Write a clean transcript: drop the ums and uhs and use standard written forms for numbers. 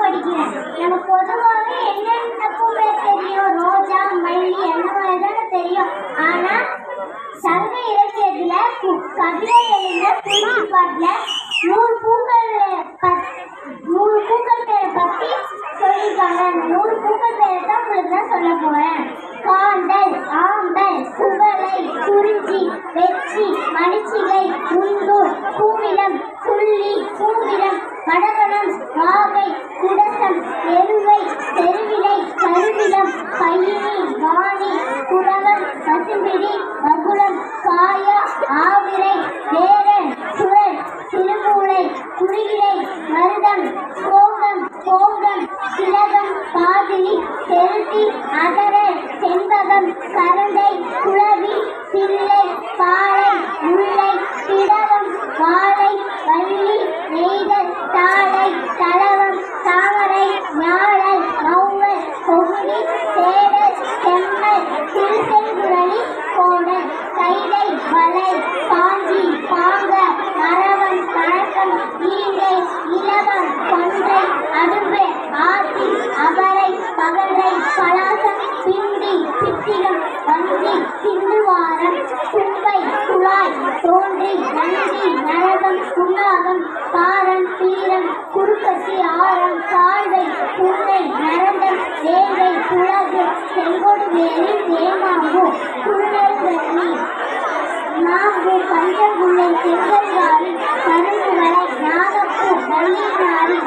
படிக்கிறேன். நம்ம பொதுவாகவே என்னென்ன பூக்கள் தெரியும், ரோஜா, மல்லி அந்த மாதிரி தானே தெரியும். ஆனா சங்க இலக்கியத்துல கவிதை எழுந்த குறிஞ்சி பாட்டுல 100 பூக்கள் பேரை பத்தி சொல்லியிருக்காங்க. அந்த 100 பூக்கள் பேரை தான் உங்களுக்கு நான் சொல்ல போறேன். காந்தல், ஆம்பல், குவளை, குறிஞ்சி, வெற்றி, மணிச்சிகை, முந்தூர், பூவிலம், புள்ளி, பூவிலம், மடவனம், வாகை, குடசம், எருவை, தெருவிலை, கருவிலம், பயினி, வாணி, குரவம், பசும்பிடி, மகுளம், காயா, ஆவிரை, வேரன், சுழல், திருமூளை, குறுகிலை, மருதம், கோகம், கோகம், திலகம், பாதிரி, செருத்தி, அகரல், செண்பகம், கரண்டை, குளவி, தில்லை, பாலை, முல்லை, திடவம், வாழை, வள்ளி, நெய்தல், தாழை, தளவம், தாமரை, ஞாழல், மௌவல், கொகுடி, தேடல், செம்மல், திருசெங்குழலி, கோணல், கைதை, வளை, காஞ்சி, பாங்க, மரவம், கணக்கம், ஈங்கை, இலவம், கொன்றை, அடும்பு, ஆத்தி, அபரை, பகரை, பலாசம், பிண்டி, சித்திரம், வந்தி, சிந்துவாரம், கும்பை, குழாய், தோன்றி, நந்தி, நரகம், புன்னாகம், பாரம், தீரம், குறுக்கத்தி, ஆரம், கால்வை, புன்னை, நரந்தம், வேங்கை, புலகு, செங்கோடு வேலி, தேமாம்பு, குறுநெல்வெள்ளி, மாம்பு, பஞ்சங்குள்ளை, செங்கல்காரி, கரும்புகளை, நாகப்பூ, மல்லிகாரி,